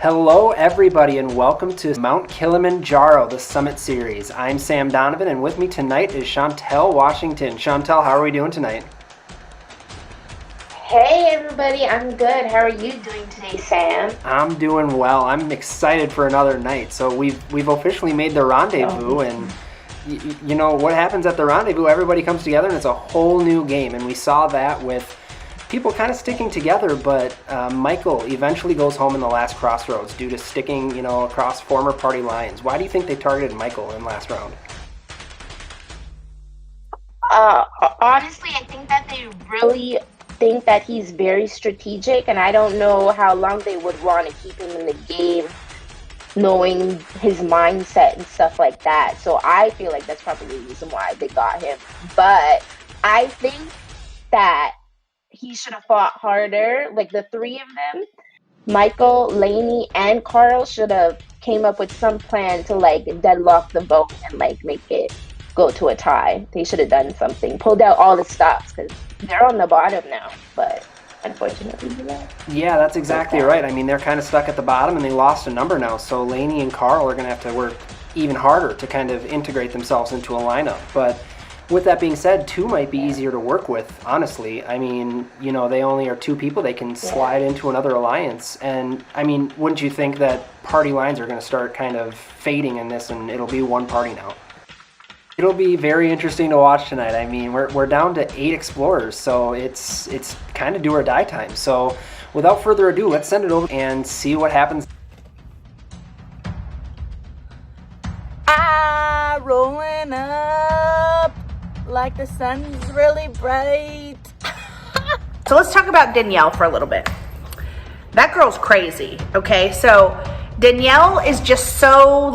Hello everybody and welcome to Mount Kilimanjaro, the Summit Series. I'm Sam Donovan and with me tonight is Chantel Washington. Chantel, how are we doing tonight? Hey everybody, I'm good. How are you doing today, Sam? I'm doing well. I'm excited for another night. So we've officially made the rendezvous and you know what happens at the rendezvous, everybody comes together and it's a whole new game, and we saw that with people kind of sticking together, but Michael eventually goes home in the last crossroads due to sticking, across former party lines. Why do you think they targeted Michael in last round? Honestly, I think that they really think that he's very strategic, and I don't know how long they would want to keep him in the game, knowing his mindset and stuff like that. So I feel like that's probably the reason why they got him. But I think that he should have fought harder. Like the three of them, Michael, Lainey, and Carl should have came up with some plan to deadlock the vote and make it go to a tie. They should have done something, pulled out all the stops because they're on the bottom now. But unfortunately, Yeah, that's exactly right. I mean, they're kind of stuck at the bottom and they lost a number now. So Lainey and Carl are going to have to work even harder to kind of integrate themselves into a lineup. But with that being said, two might be easier to work with, honestly. I mean, they only are two people. They can slide into another alliance. And, I mean, wouldn't you think that party lines are going to start kind of fading in this and it'll be one party now? It'll be very interesting to watch tonight. I mean, we're down to 8 explorers, so it's kind of do or die time. So without further ado, let's send it over and see what happens. Rolling up like the sun's really bright. So let's talk about Danielle for a little bit. That girl's crazy, okay? So Danielle is just so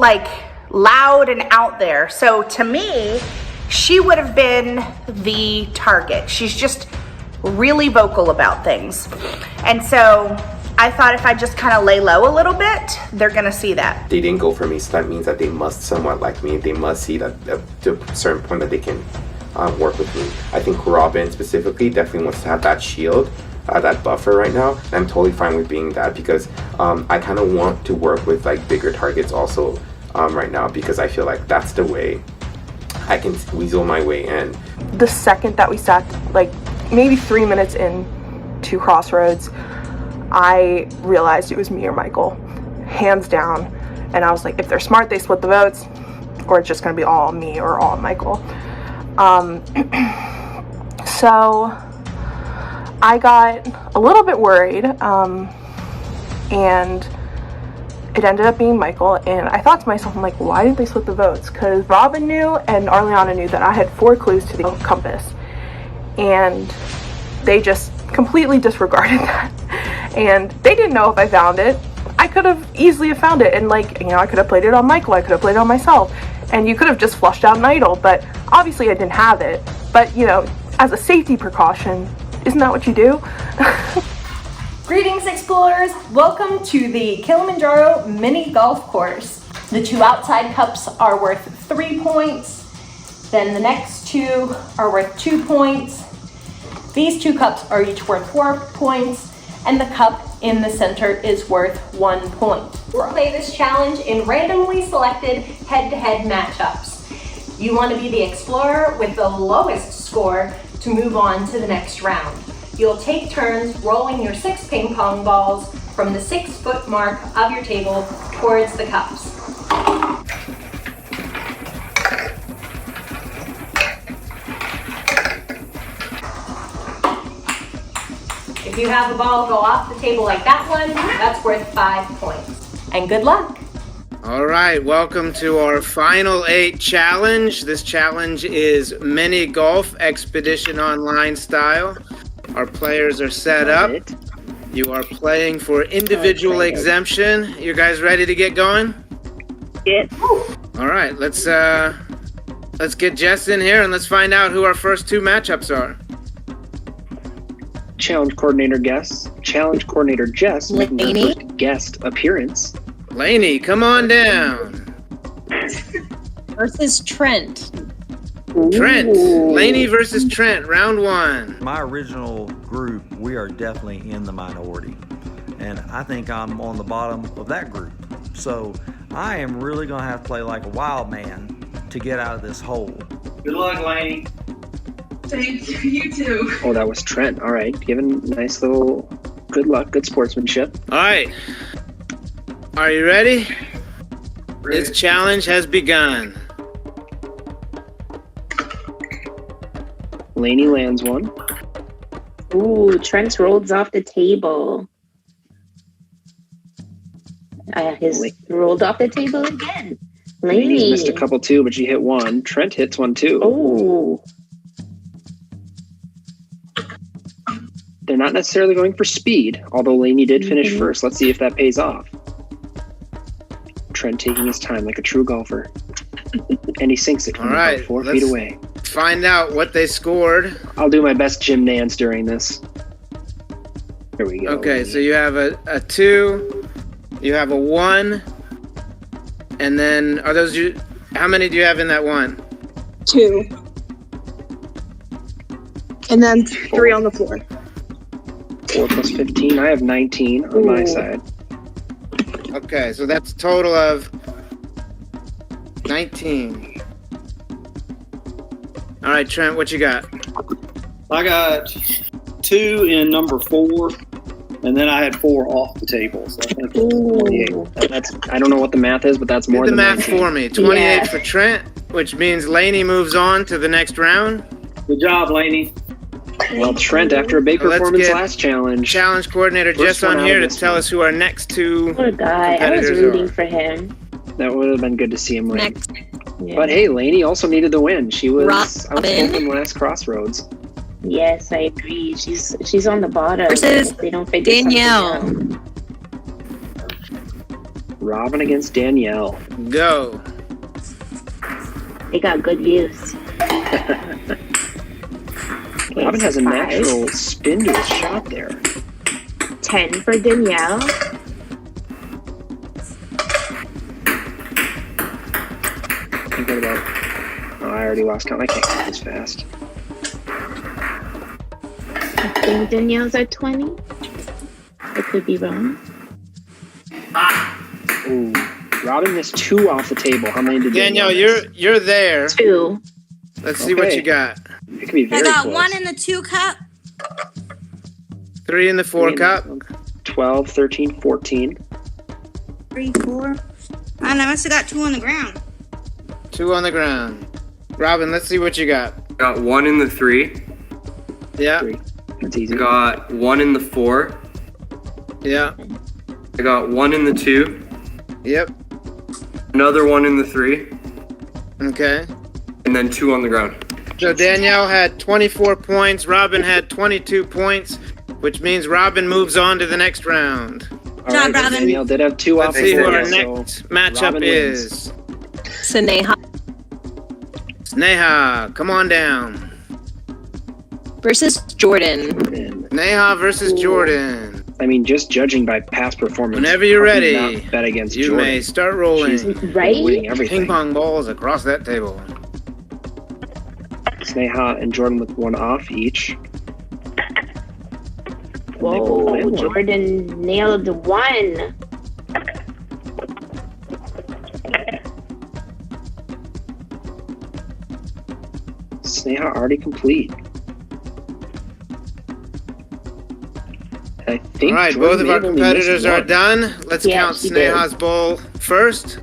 loud and out there. So to me, she would have been the target. She's just really vocal about things. And so I thought if I just kind of lay low a little bit, they're gonna see that. They didn't go for me, so that means that they must somewhat like me. They must see that to a certain point that they can work with me. I think Robin specifically definitely wants to have that shield, that buffer right now. And I'm totally fine with being that because I kind of want to work with bigger targets also right now, because I feel like that's the way I can weasel my way in. The second that we sat, maybe 3 minutes in to Crossroads, I realized it was me or Michael, hands down. And I was like, if they're smart, they split the votes, or it's just gonna be all me or all Michael. So I got a little bit worried, and it ended up being Michael, and I thought to myself, I'm like, why didn't they split the votes? Because Robin knew and Arliana knew that I had 4 clues to the compass, and they just completely disregarded that. And they didn't know if I found it. I could have easily have found it, and I could have played it on Michael, I could have played it on myself, and you could have just flushed out an idol, but obviously I didn't have it. But as a safety precaution, isn't that what you do? Greetings, explorers! Welcome to the Kilimanjaro mini golf course. The 2 outside cups are worth 3 points. Then the next 2 are worth 2 points. These 2 cups are each worth 4 points, and the cup in the center is worth 1 point. We'll play this challenge in randomly selected head-to-head matchups. You want to be the explorer with the lowest score to move on to the next round. You'll take turns rolling your 6 ping pong balls from the 6-foot mark of your table towards the cups. If you have a ball go off the table like that one, that's worth 5 points. And good luck. All right, welcome to our final 8 challenge. This challenge is mini golf expedition online style. Our players are set up. You are playing for individual exemption. You guys ready to get going? Yeah. All right, let's get Jess in here and let's find out who our first 2 matchups are. Challenge coordinator Jess making her first guest appearance. Lainey, come on down. Versus Trent. Trent. Lainey versus Trent, round 1. My original group, we are definitely in the minority. and I think I'm on the bottom of that group. So I am really going to have to play like a wild man to get out of this hole. Good luck, Laney. Thank you. You too. Oh, that was Trent. All right. Giving nice little good luck, good sportsmanship. All right. Are you ready? This challenge has begun. Laney lands one. Ooh, Trent rolls off the table. His rolled off the table again. Laney's Laney missed a couple too, but she hit one. Trent hits one too. Oh. They're not necessarily going for speed, although Laney did finish first. Let's see if that pays off. Trent taking his time like a true golfer. And he sinks it from about 4 feet away. Find out what they scored. I'll do my best Jim Nance during this. Here we go. Okay, so you have a 2, you have a 1, and then are those you? How many do you have in that 1? 2. And then 3 on the floor. 4 plus 15. I have 19 on my side. Okay, so that's a total of 19. All right, Trent, what you got? I got 2 in number 4, and then I had 4 off the table. So I think it's 28. That's, I don't know what the math is, but that's more Do the than math 19. for me. 28 for Trent, which means Laney moves on to the next round. Good job, Laney. Well, Trent, after a big So let's performance get last challenge. Challenge coordinator First Jess one on out here of to this tell one. us who our next 2 Poor guy. I was competitors rooting are. for him. That would have been good to see him win. Next. Yeah. But hey, Laney also needed the win. She was Robin. outspoken last crossroads. Yes, I agree. She's on the bottom. Versus If they don't figure Danielle. something Robin against Danielle. Go. out. They got good views. Robin has a 5. natural spin to his shot there. 10 for Danielle. I think what about... Oh, I already lost count. I can't count this fast. I think Danielle's at 20. I could be wrong. Ooh. Robin missed 2 off the table. How many did Danielle, miss? you're there. 2. Let's see what Okay. you got. It could be very I got close. 1 in the 2 cup. 3 in the 4 cup. 12, 13, 14. 3, 4. And I must have got 2 on the ground. 2 on the ground. Robin, let's see what you got. Got 1 in the 3. Yeah. 3. That's easy. I got 1 in the 4. Yeah. I got 1 in the 2. Yep. Another 1 in the 3. Okay. And then 2 on the ground. So Danielle had 24 points. Robin had 22 points, which means Robin moves on to the next round. All right, but Robin. Danielle did have 2 off Let's the see who board, our so next matchup Robin wins. is. Sneha Sneha, come on down. versus Jordan. And, Sneha versus Jordan. I mean, just judging by past performance, Whenever you're how can you ready, not bet against you Jordan. may start rolling. She's been Right? winning everything. Ping pong balls across that table. Sneha and Jordan with 1 off each. Whoa, Jordan nailed 1. Sneha already complete. I think All right, Jordan both of may our have only missed competitors are 1. done. Let's Yeah, count she did. Sneha's bowl first.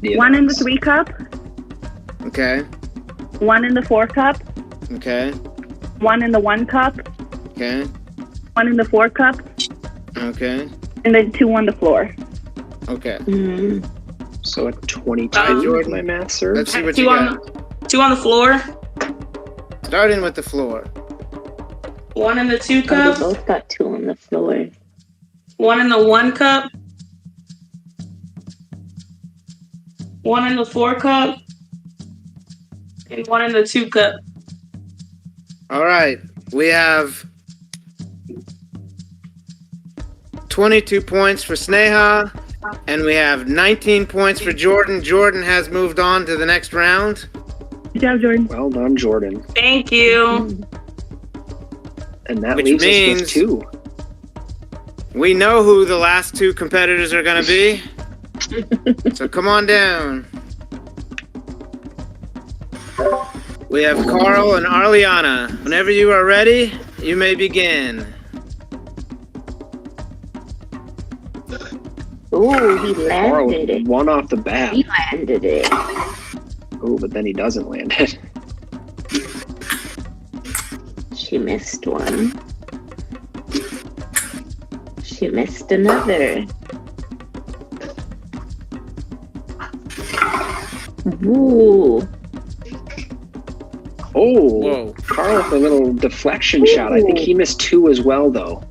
Yeah. 1 in the 3 cup, Okay. 1 in the 4 cup, Okay. 1 in the 1 cup, Okay. 1 in the 4 cup, Okay. and then 2 on the floor. Okay. Mm. So at 22, All right, Jordan. my math serves. Let's see what 2 you on got. 2 on the floor. Starting with the floor. 1 in the 2 Oh, they cup. both got 2 on the floor. 1 in the 1 cup. 1 in the 4 cup. And 1 in the 2 cup. All right. We have 22 points for Sneha, and we have 19 points for Jordan. Jordan has moved on to the next round. Good job, Jordan. Well done, Jordan. Thank you. And that Which leaves us means- with 2. We know who the last two competitors are going to be. So come on down. We have Carl and Arliana. Whenever you are ready, you may begin. Ooh, he Carl landed it. one off the bat. He landed it. Oh, but then he doesn't land it. She missed one. She missed another. Ooh. Oh, Whoa. Carl with a little deflection shot. I think he missed 2 as well, though.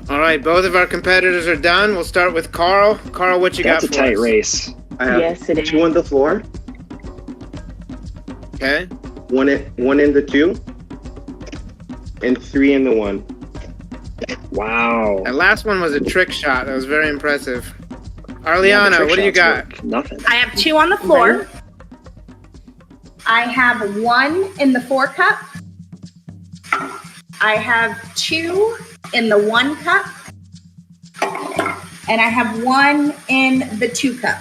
All right, both of our competitors are done. We'll start with Carl. Carl, what you That's got a for tight us? race. I have Yes, it is. 2 on the floor, Okay. one in the 2, and 3 in the 1. Wow. That last one was a trick shot. That was very impressive. Yeah, the Arliana, trick what do you shots got? work. Nothing. I have 2 on the floor. I have 1 in the 4 cup. I have 2 in the 1 cup. And I have 1 in the 2 cup.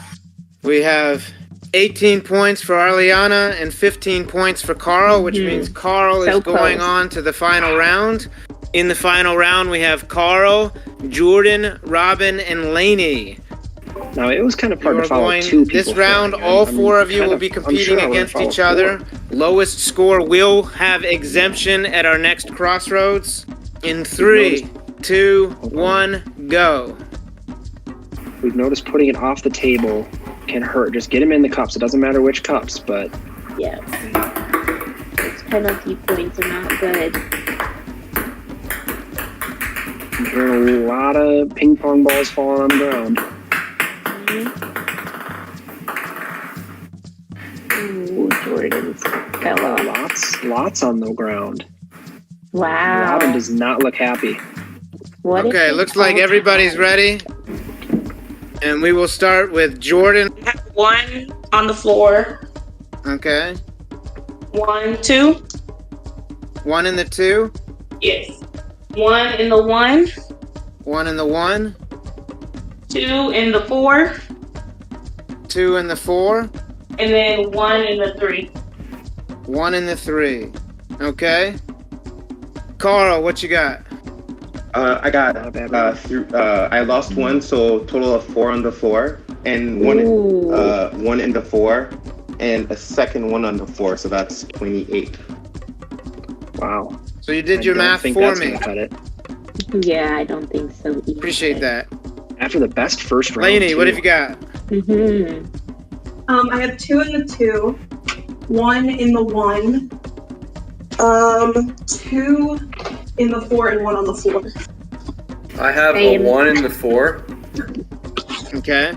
We have 18 points for Arliana and 15 points for Carl, which means Carl is So going close. on to the final round. In the final round, we have Carl, Jordan, Robin, and Lainey. Now, it was kind of hard You to are follow going, 2 people. this round, flying. all I'm 4 of you kind will be I'm competing sure I would've against followed each other. 4. Lowest score will have exemption at our next crossroads. In 3, 2, 1, go. We've noticed putting it off the table can hurt. Just get him in the cups. It doesn't matter which cups, but Yes. Those penalty points are not good. I'm hearing a lot of ping pong balls falling on the ground. Ooh, Jordan's fell off. Lots on the ground. Wow. Robin does not look happy. What if Okay, they looks like all everybody's tie? ready. And we will start with Jordan. I have 1 on the floor. Okay. 1, 2. 1 in the 2, Yes. 1 in the 1. 1 in the 1, 2 in the 4. 2 in the 4, And then 1 in the 3. 1 in the 3. Okay. Carl, what you got? I got I lost 1, so total of 4 on the floor, and 1 in the 4, and a second 1 on the 4, so that's 28. Wow. So you did I your don't math think for that's me. gonna cut it. Yeah, I don't think so either. Appreciate that. After the best first round. Lainey, what too. have you got? I have 2 in the 2. 1 in the 1. 2 in the 4 and 1 on the floor. I have Same. a 1 in the 4, Okay.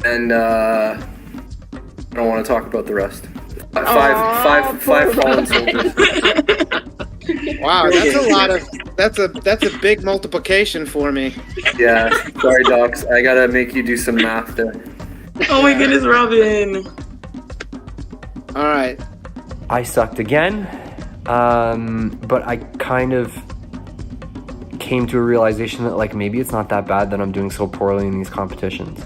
and I don't want to talk about the rest. Five fallen soldiers. Wow, that's a lot of that's a big multiplication for me. Yeah, sorry, docs. I gotta make you do some math there. Oh my goodness, Robin. All right. I sucked again, but I kind of came to a realization that like maybe it's not that bad that I'm doing so poorly in these competitions.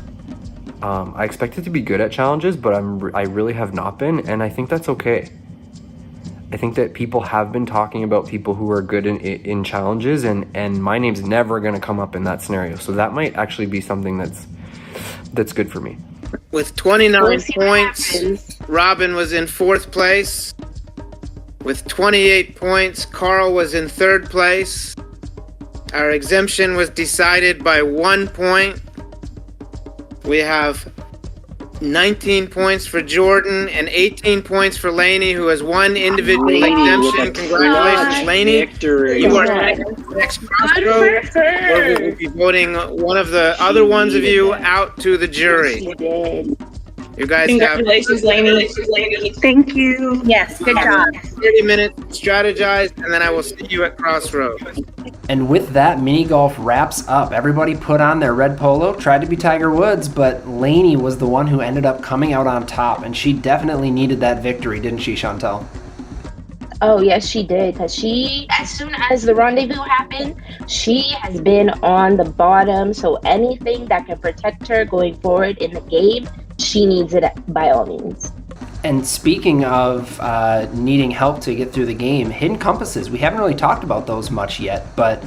I expected to be good at challenges, but I really have not been, and I think that's okay. I think that people have been talking about people who are good in challenges, and my name's never going to come up in that scenario. So that might actually be something that's good for me. With 29 We'll see what points, happens. Robin was in 4th place. With 28 points, Carl was in 3rd place. Our exemption was decided by 1 point. We have 19 points for Jordan and 18 points for Lainey, who has 1 individual exemption. Congratulations, Lainey. Victory. You are next crossroad, where we will be voting one of the other ones of you out to the jury. You did. You guys have Congratulations, Lainey. Thank you. Yes, good job. 30 minutes to strategize, and then I will see you at crossroads. And with that, mini golf wraps up. Everybody put on their red polo, tried to be Tiger Woods, but Lainey was the one who ended up coming out on top, and she definitely needed that victory, didn't she, Chantel? Oh yes, she did. Because she, as soon as the rendezvous happened, she has been on the bottom. So anything that can protect her going forward in the game, she needs it by all means. And speaking of needing help to get through the game, hidden compasses. We haven't really talked about those much yet, but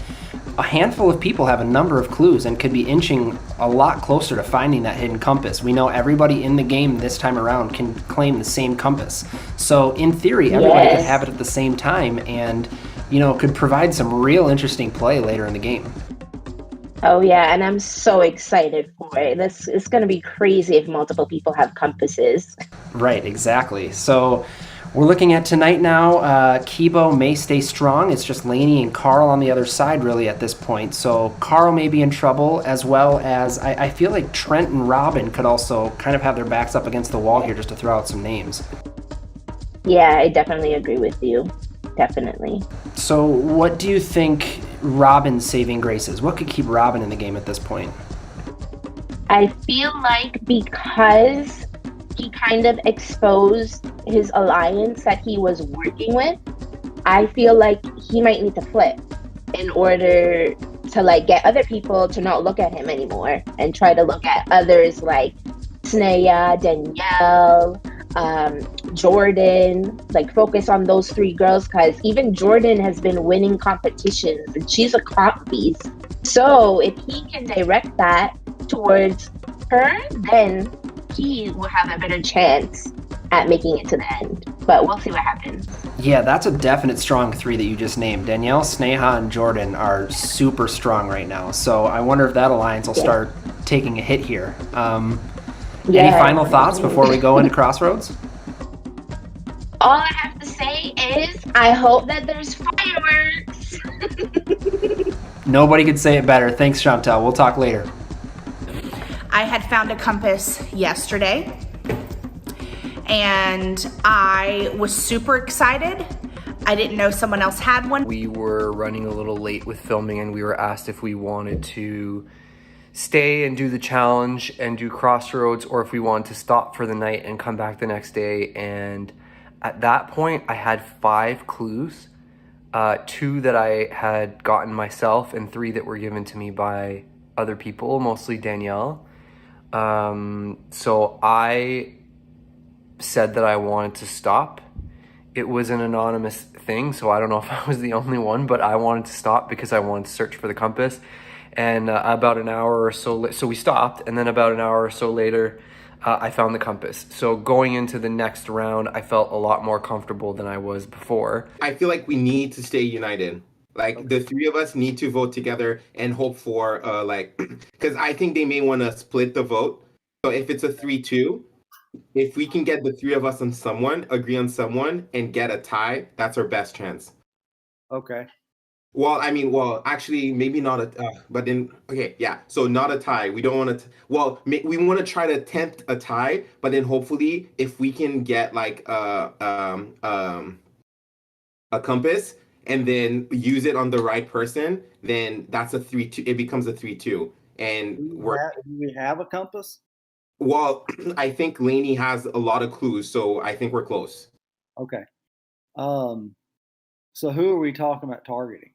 a handful of people have a number of clues and could be inching a lot closer to finding that hidden compass. We know everybody in the game this time around can claim the same compass. So in theory, everybody could have it at the same time and, could provide some real interesting play later in the game. Oh yeah, and I'm so excited for it. It's going to be crazy if multiple people have compasses. Right, exactly. So we're looking at tonight now. Kibo may stay strong. It's just Lainey and Carl on the other side, really, at this point. So Carl may be in trouble, as well as I feel like Trent and Robin could also kind of have their backs up against the wall here, just to throw out some names. Yeah, I definitely agree with you. Definitely. So what do you think Robin's saving grace is? What could keep Robin in the game at this point? I feel like because he kind of exposed his alliance that he was working with, I feel like he might need to flip in order to get other people to not look at him anymore and try to look at others like Sneha, Danielle, Jordan, focus on those three girls, because even Jordan has been winning competitions and she's a comp beast. So if he can direct that towards her, then he will have a better chance at making it to the end. But we'll see what happens. Yeah, that's a definite strong three that you just named. Danielle, Sneha, and Jordan are super strong right now. So I wonder if that alliance will start taking a hit here. Any final thoughts before we go into Crossroads? All I have to say is I hope that there's fireworks. Nobody could say it better. Thanks, Chantel. We'll talk later. I had found a compass yesterday and I was super excited. I didn't know someone else had one. We were running a little late with filming and we were asked if we wanted to stay and do the challenge and do Crossroads, or if we wanted to stop for the night and come back the next day. And at that point, I had 5 clues, 2 that I had gotten myself and 3 that were given to me by other people, mostly Danielle. So I said that I wanted to stop. It was an anonymous thing, so I don't know if I was the only one, but I wanted to stop because I wanted to search for the compass. And about an hour or so, so we stopped, and then about an hour or so later, I found the compass. So going into the next round, I felt a lot more comfortable than I was before. I feel like we need to stay united. The 3 of us need to vote together and hope for because I think they may want to split the vote. So if it's a 3-2, if we can get the 3 of us on someone, agree on someone, and get a tie, that's our best chance. Okay. Well, actually, maybe not but then, okay, yeah. So not a tie. We don't want to, we want to try to attempt a tie, but then hopefully if we can get a compass and then use it on the right person, then that's a 3-2. It becomes a 3-2. And do we have a compass? Well, I think Lainey has a lot of clues, so I think we're close. Okay. So who are we talking about targeting?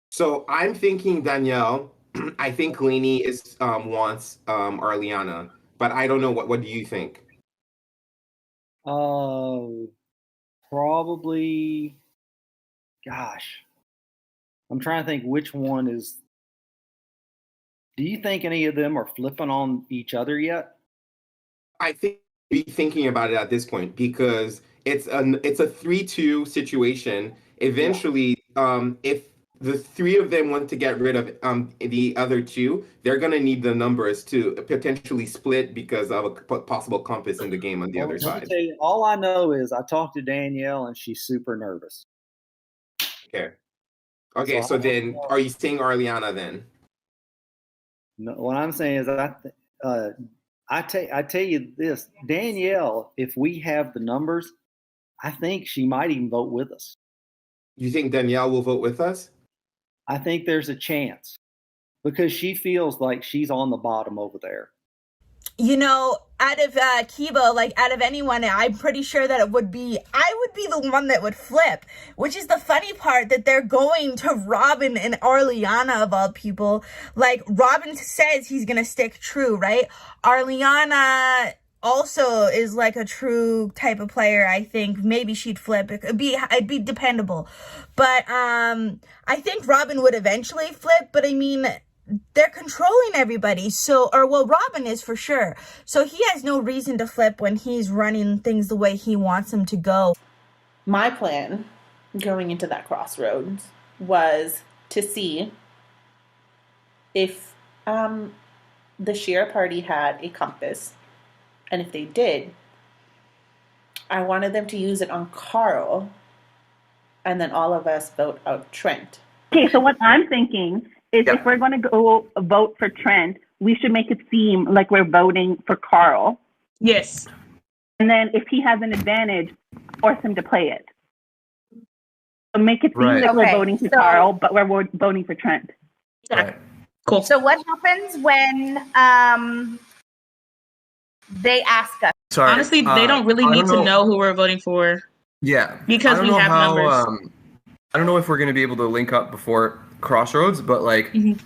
So I'm thinking Danielle. I think Lainey wants Arliana, but I don't know. What do you think? Probably. Gosh, I'm trying to think which one is. Do you think any of them are flipping on each other yet? I think be thinking about it at this point because it's a 3-2 situation. Eventually, if the 3 of them want to get rid of the other 2, they're gonna need the numbers to potentially split because of a possible compass in the game on the other side. Tell you, all I know is I talked to Danielle and she's super nervous. Okay. So then, are you saying Arliana then? No, what I'm saying is I tell you this, Danielle, if we have the numbers, I think she might even vote with us. You think Danielle will vote with us? I think there's a chance because she feels like she's on the bottom over there. you know, out of Kibo, like out of anyone, I'm pretty sure that I would be the one that would flip, which is the funny part, that they're going to Robin and Arliana of all people. Like, Robin says he's gonna stick true, right? Arliana also is like a true type of player. I think maybe she'd flip. It'd be dependable, but I think Robin would eventually flip. But I mean, they're controlling everybody. So, or well, Robin is for sure. So he has no reason to flip when he's running things the way he wants them to go. My plan going into that crossroads was to see if the Shira party had a compass. And if they did, I wanted them to use it on Carl. And then all of us vote out Trent. Okay, so what I'm thinking is if we're going to go vote for Trent, we should make it seem like we're voting for Carl. Yes. And then if he has an advantage, force him to play it. So make it seem like we're voting for Carl, but we're voting for Trent. Right. Cool. So what happens when they ask us? Sorry. Honestly, they don't really need to know who we're voting for. Yeah. Because we have numbers. I don't know if we're going to be able to link up before Crossroads, but like, in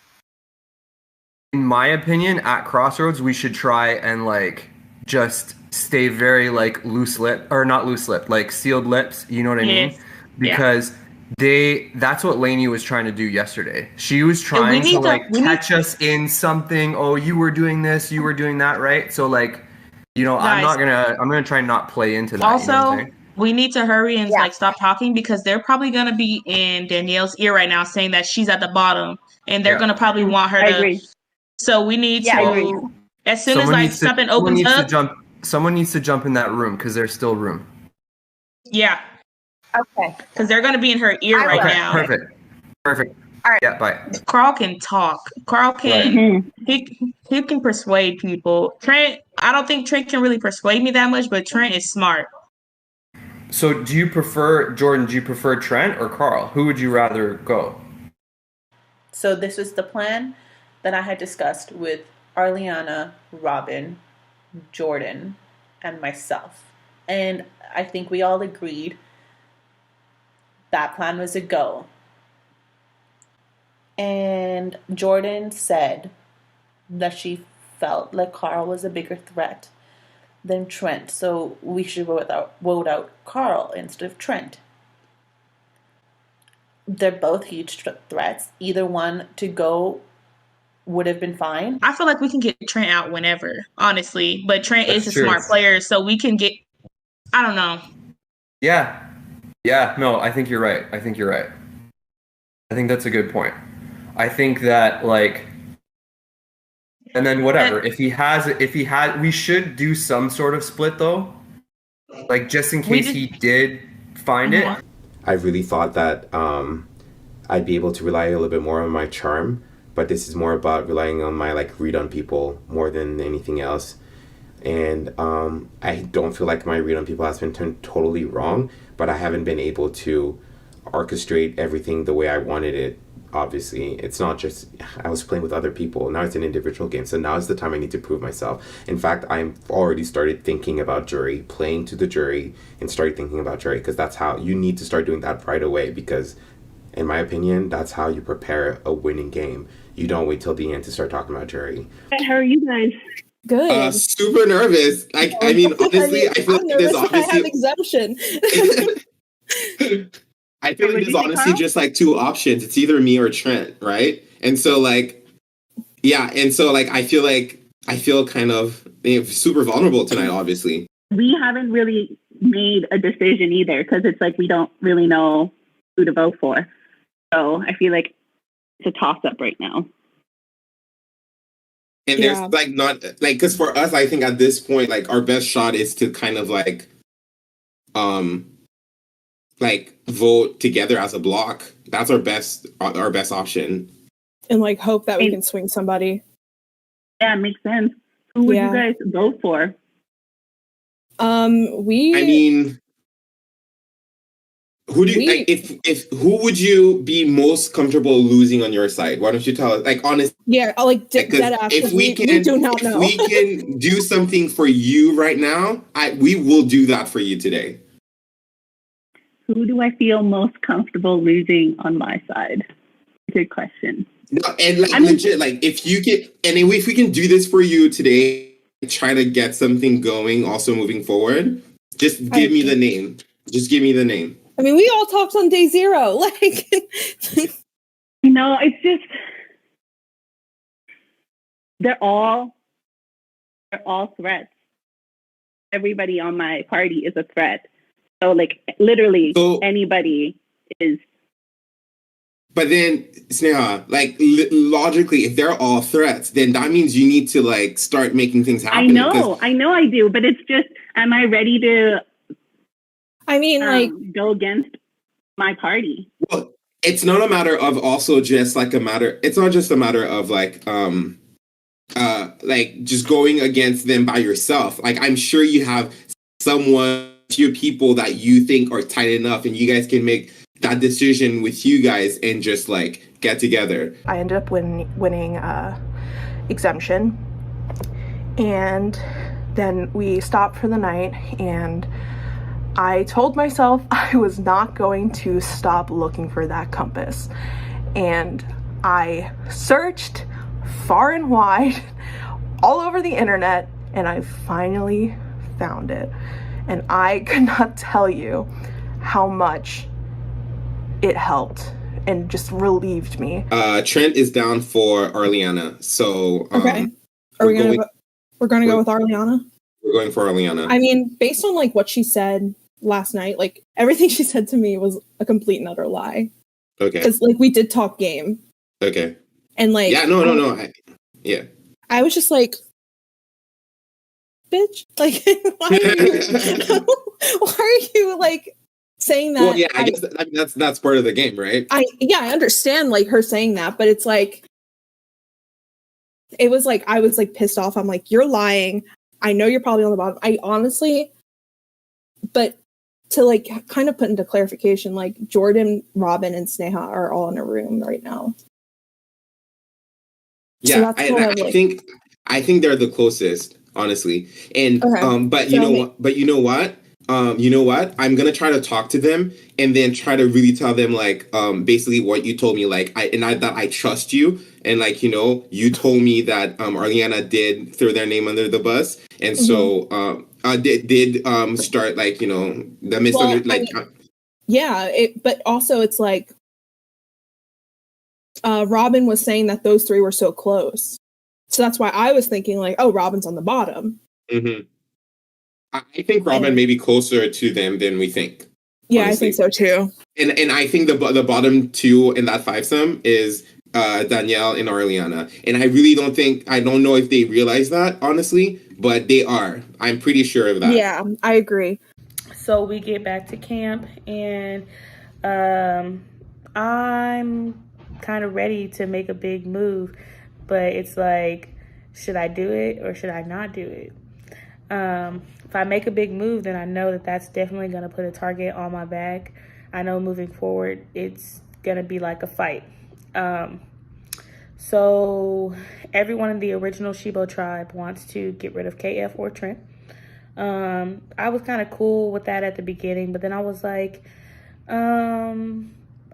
my opinion, at Crossroads, we should try and like just stay very like like sealed lips. You know what I mean? Because that's what Lainey was trying to do yesterday. She was trying to like catch us in something. Oh, you were doing this, you were doing that, right? So like, you know, I'm gonna try and not play into that. Also, you know what I'm saying? we need to hurry and like stop talking, because they're probably gonna be in Danielle's ear right now saying that she's at the bottom, and they're gonna probably want her to. Agree. So we need to, as soon as like something opens up, someone needs to jump in that room because there's still room. Yeah. Okay. Because they're gonna be in her ear right now. Perfect. All right. Yeah. Bye. Carl can talk. Carl can he can persuade people. Trent, I don't think Trent can really persuade me that much, but Trent is smart. So do you prefer, Jordan, Trent or Carl? Who would you rather go? So this was the plan that I had discussed with Arliana, Robin, Jordan, and myself. And I think we all agreed that plan was a go. And Jordan said that she felt like Carl was a bigger threat than Trent, so we should vote out Carl instead of Trent. They're both huge threats. Either one to go would have been fine. I feel like we can get Trent out whenever, honestly. But Trent is a smart player, so we can get. I don't know. Yeah. No, I think you're right. I think that's a good point. I think that like. And then whatever, if he had, we should do some sort of split though, like just in case he did find it. I really thought that I'd be able to rely a little bit more on my charm, but this is more about relying on my like read on people more than anything else. And I don't feel like my read on people has been turned totally wrong, but I haven't been able to orchestrate everything the way I wanted it. Obviously, it's not just I was playing with other people. Now it's an individual game, so now is the time I need to prove myself. In fact, I'm already started thinking about jury, playing to the jury, and started thinking about jury, because that's how you need to start doing that right away. Because, in my opinion, that's how you prepare a winning game. You don't wait till the end to start talking about jury. How are you guys? Good. Super nervous. I mean, honestly, I feel like there's obviously. I have exemption. I feel like there's honestly just like two options. It's either me or Trent, right? And so like, yeah. And so like, I feel kind of super vulnerable tonight, obviously. We haven't really made a decision either, because it's like we don't really know who to vote for. So I feel like it's a toss up right now. And there's like not like, because for us, I think at this point, like our best shot is to kind of like vote together as a block. That's our best option. And like hope that we can swing somebody. Yeah, it makes sense. Who would you guys vote for? Who do you like? If who would you be most comfortable losing on your side? Why don't you tell us? Like honest. Yeah, dead ass. If we do not know. we can do something for you right now, we will do that for you today. Who do I feel most comfortable losing on my side? Good question. No, and like legit, like if you can, and if we can do this for you today, try to get something going. Also moving forward, just give me the name. Just give me the name. I mean, we all talked on day 0. Like, it's just they're all threats. Everybody on my party is a threat. So, like, literally anybody is. But then, Sneha, like logically, if they're all threats, then that means you need to like start making things happen. I know I do, but it's just, am I ready to? I mean, go against my party. Well, it's not a matter of also just like a matter. It's not just a matter of like just going against them by yourself. Like I'm sure you have few people that you think are tight enough, and you guys can make that decision with you guys and just like get together. I ended up winning exemption, and then we stopped for the night, and I told myself I was not going to stop looking for that compass. And I searched far and wide all over the internet, and I finally found it. And I could not tell you how much it helped and just relieved me. Trent is down for Arliana, so okay. We're gonna go with Arliana? We're going for Arliana. I mean, based on like what she said last night, like everything she said to me was a complete and utter lie. Okay. Because like we did talk game. Okay. And like no. I was just like, bitch, like why are you like saying that? Well, yeah, I guess that's part of the game, right? I understand like her saying that, but it's like it was like I was like pissed off. I'm like, you're lying. I know you're probably on the bottom. I honestly, but to like kind of put into clarification, like Jordan, Robin, and Sneha are all in a room right now. Yeah, So I think they're the closest, honestly. And okay. But you know what? I'm gonna try to talk to them and then try to really tell them like basically what you told me, like that I trust you, and like you told me that Arliana did throw their name under the bus, and so did start like the misunderstanding. But also it's like Robin was saying that those three were so close, so that's why I was thinking like, oh, Robin's on the bottom. Mm-hmm. I think Robin may be closer to them than we think. Yeah, honestly. I think so too. And I think the bottom two in that fivesome is Danielle and Arliana. And I don't know if they realize that, honestly, but they are. I'm pretty sure of that. Yeah, I agree. So we get back to camp, and I'm kind of ready to make a big move, but it's like, should I do it or should I not do it? If I make a big move, then I know that that's definitely going to put a target on my back. I know moving forward, it's going to be like a fight. So everyone in the original Shibo tribe wants to get rid of KF or Trent. I was kind of cool with that at the beginning, but then I was like,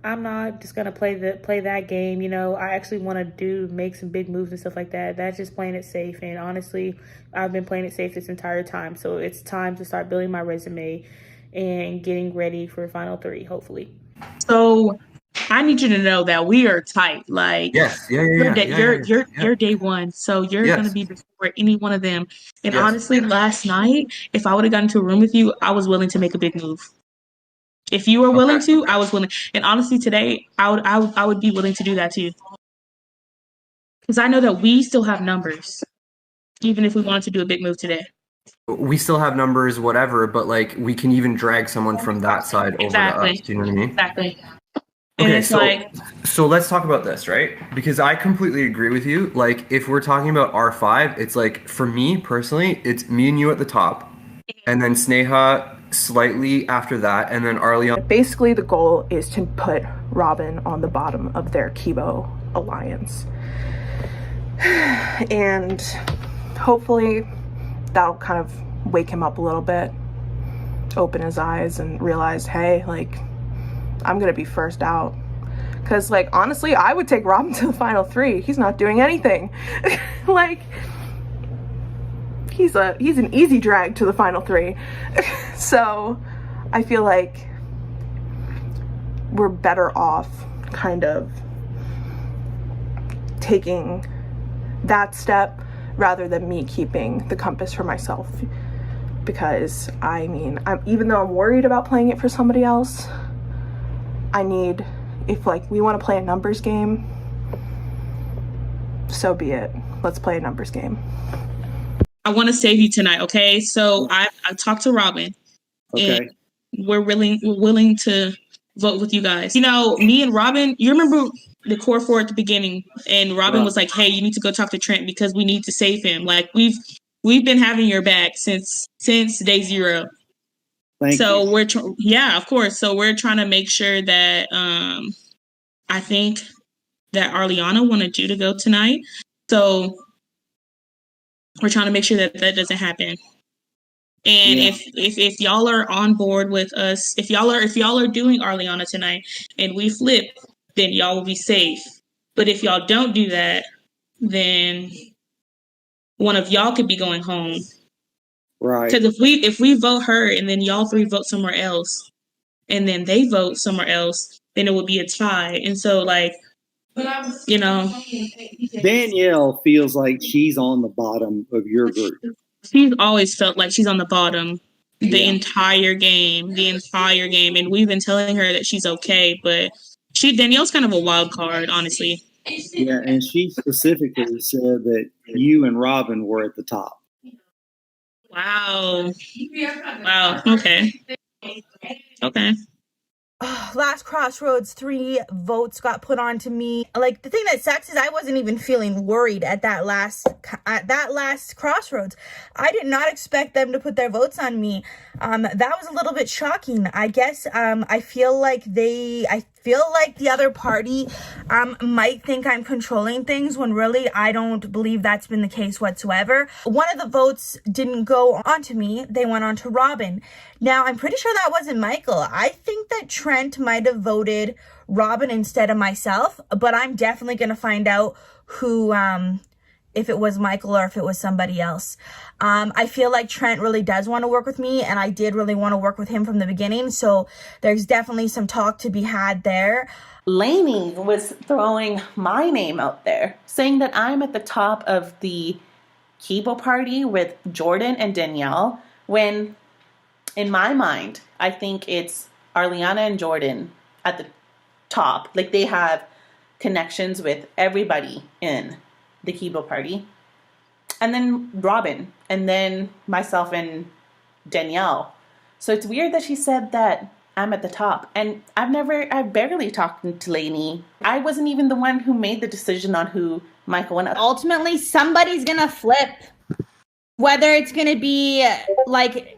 I'm not just gonna play that game. I actually want to make some big moves and stuff like that. That's just playing it safe. And honestly, I've been playing it safe this entire time. So it's time to start building my resume and getting ready for Final 3, hopefully. So I need you to know that we are tight. Like, yes, you're day one, so you're gonna be before any one of them. And honestly, last night, if I would have gotten into a room with you, I was willing to make a big move. If you were willing to, I was willing. And honestly, today, I would be willing to do that too. Because I know that we still have numbers, even if we wanted to do a big move today. We still have numbers, whatever, but like we can even drag someone from that side over to us. Do you know what I mean? Exactly. Okay, so let's talk about this, right? Because I completely agree with you. Like, if we're talking about R5, it's like, for me personally, it's me and you at the top, and then Sneha slightly after that, and then Arleon. Basically, the goal is to put Robin on the bottom of their Kibo alliance. And hopefully that'll kind of wake him up a little bit, open his eyes and realize, hey, like, I'm gonna be first out. Because, like, honestly, I would take Robin to the final 3. He's not doing anything. Like, he's an easy drag to the final 3. So I feel like we're better off kind of taking that step rather than me keeping the compass for myself. Because I mean, even though I'm worried about playing it for somebody else, I need, if like we want to play a numbers game, so be it. Let's play a numbers game. I want to save you tonight, okay? So I talked to Robin. Okay. And we're willing to vote with you guys. You know, me and Robin, you remember the core 4 at the beginning, and Robin was like, hey, you need to go talk to Trent because we need to save him. Like, we've been having your back since day 0. Thank you. Yeah, of course. So we're trying to make sure that I think that Arleana wanted you to go tonight. So we're trying to make sure that doesn't happen. And if y'all are on board with us, if y'all are doing Arleana tonight and we flip, then y'all will be safe. But if y'all don't do that, then one of y'all could be going home. Right. Because if we vote her and then y'all 3 vote somewhere else, and then they vote somewhere else, then it would be a tie. And so, like, you know, Danielle feels like she's on the bottom of your group. She's always felt like she's on the bottom the entire game. And we've been telling her that she's okay, but Danielle's kind of a wild card, honestly. Yeah, and she specifically said that you and Robin were at the top. Wow. Okay. Last crossroads, 3 votes got put onto me. Like, the thing that sucks is I wasn't even feeling worried at that last crossroads. I did not expect them to put their votes on me. That was a little bit shocking. I guess I feel like the other party might think I'm controlling things when really I don't believe that's been the case whatsoever. One of the votes didn't go onto me. They went on to Robin. Now, I'm pretty sure that wasn't Michael. I think that Trent might have voted Robin instead of myself, but I'm definitely going to find out who, if it was Michael or if it was somebody else. I feel like Trent really does want to work with me, and I did really want to work with him from the beginning, so there's definitely some talk to be had there. Lainey was throwing my name out there, saying that I'm at the top of the Kibo party with Jordan and Danielle, when in my mind, I think it's Arleana and Jordan at the top. Like, they have connections with everybody in the Kibo party. And then Robin, and then myself and Danielle. So it's weird that she said that I'm at the top. And I've barely talked to Lainey. I wasn't even the one who made the decision on who Michael went up. Ultimately, somebody's gonna flip. Whether it's gonna be like,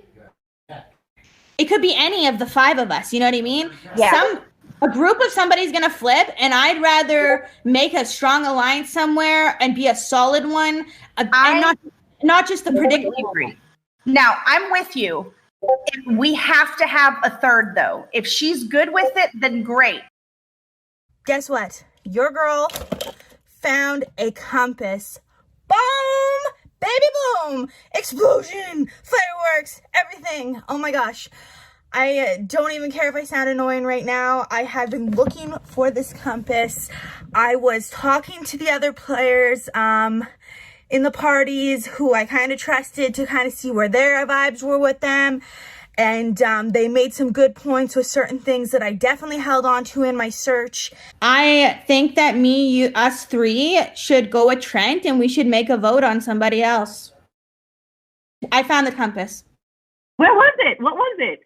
it could be any of the 5 of us, you know what I mean? Yeah. A group of somebody's gonna flip, and I'd rather make a strong alliance somewhere and be a solid one, and not just the predictable. Now, I'm with you. We have to have a third, though. If she's good with it, then great. Guess what? Your girl found a compass. Boom! Baby boom! Explosion! Fireworks! Everything! Oh my gosh. I don't even care if I sound annoying right now. I have been looking for this compass. I was talking to the other players in the parties who I kind of trusted to kind of see where their vibes were with them. And they made some good points with certain things that I definitely held on to in my search. I think that us 3 should go with Trent, and we should make a vote on somebody else. I found the compass. Where was it? What was it?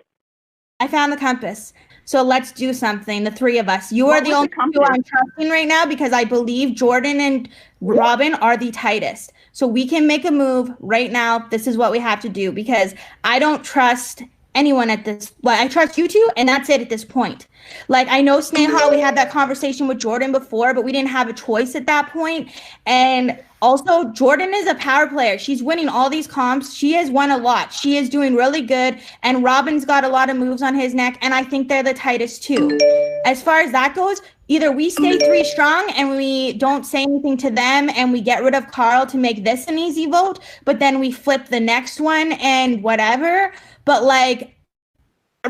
I found the compass. So let's do something, the 3 of us. You are the only two I'm trusting right now, because I believe Jordan and Robin are the tightest. So we can make a move right now. This is what we have to do, because I don't trust anyone at this. Well, I trust you two, and that's it at this point. Like, I know Sneha, we had that conversation with Jordan before, but we didn't have a choice at that point. And also, Jordan is a power player. She's winning all these comps. She has won a lot. She is doing really good. And Robin's got a lot of moves on his neck, and I think they're the tightest too. As far as that goes, either we stay 3 strong and we don't say anything to them and we get rid of Carl to make this an easy vote, but then we flip the next one and whatever. But like,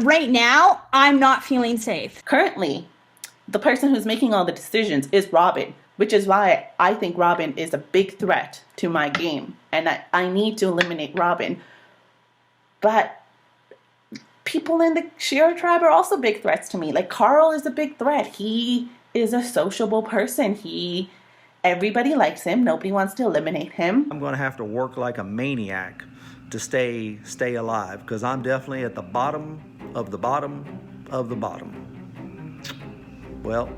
right now, I'm not feeling safe. Currently, the person who's making all the decisions is Robin, which is why I think Robin is a big threat to my game. And I need to eliminate Robin. But people in the Shira tribe are also big threats to me. Like, Carl is a big threat. He is a sociable person. Everybody likes him. Nobody wants to eliminate him. I'm going to have to work like a maniac to stay alive, because I'm definitely at the bottom of the bottom of the bottom. Well,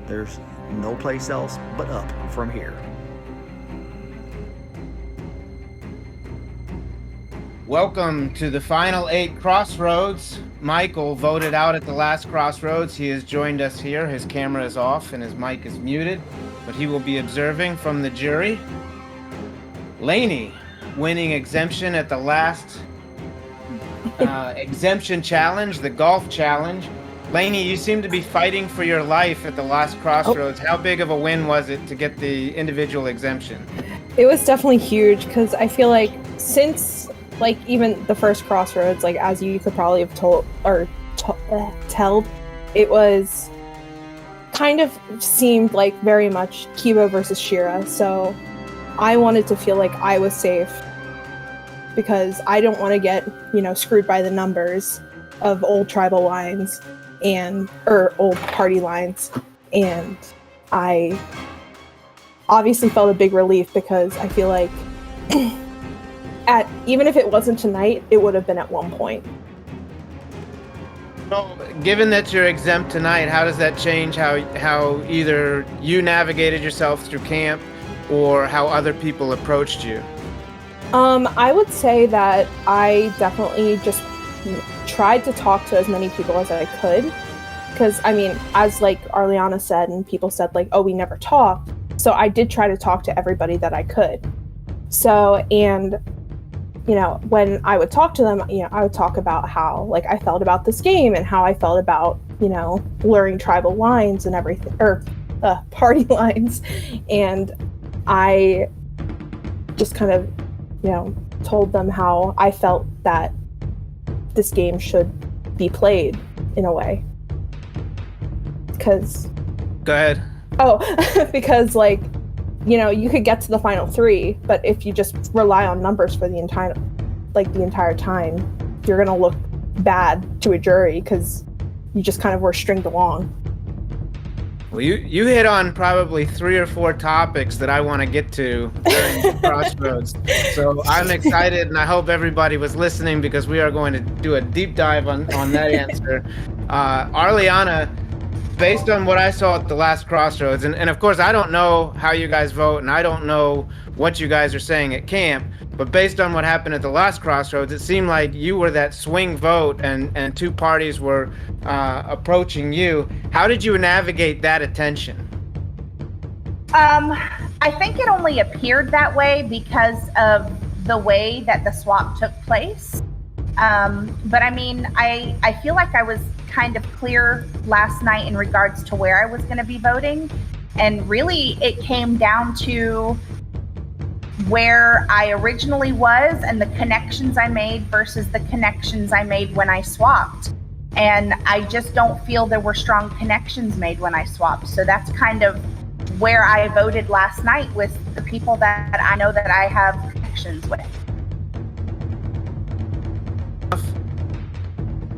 there's no place else but up from here. Welcome to the final 8 crossroads. Michael voted out at the last crossroads. He has joined us here. His camera is off and his mic is muted, but he will be observing from the jury. Lainey, winning exemption at the last exemption challenge, the golf challenge. Lainey, you seem to be fighting for your life at the last crossroads. How big of a win was it to get the individual exemption? It was definitely huge, because I feel like since like even the first crossroads, like as you could probably have told or telled, it was kind of seemed like very much Kiba versus Shira. So I wanted to feel like I was safe, because I don't want to get, screwed by the numbers of old tribal lines or old party lines. And I obviously felt a big relief, because I feel like even if it wasn't tonight, it would have been at one point. Well, given that you're exempt tonight, how does that change how either you navigated yourself through camp or how other people approached you? I would say that I definitely just tried to talk to as many people as I could, because as like Arliana said and people said, like, oh, we never talked. So I did try to talk to everybody that I could. So, and when I would talk to them, I would talk about how like I felt about this game and how I felt about blurring tribal lines and everything, or party lines. And I just kind of told them how I felt that this game should be played in a way. Because go ahead. Because like you could get to the final 3, but if you just rely on numbers for the entire time, you're gonna look bad to a jury, because you just kind of were stringed along. Well, you hit on probably 3 or 4 topics that I want to get to during the crossroads. So I'm excited, and I hope everybody was listening, because we are going to do a deep dive on that answer. Arliana, based on what I saw at the last crossroads, and of course I don't know how you guys vote, and I don't know what you guys are saying at camp, but based on what happened at the last crossroads, it seemed like you were that swing vote, and 2 parties were approaching you. How did you navigate that attention? I think it only appeared that way because of the way that the swap took place. But I feel like I was kind of clear last night in regards to where I was going to be voting. And really, it came down to where I originally was and the connections I made versus the connections I made when I swapped. And I just don't feel there were strong connections made when I swapped. So that's kind of where I voted last night, with the people that I know that I have connections with.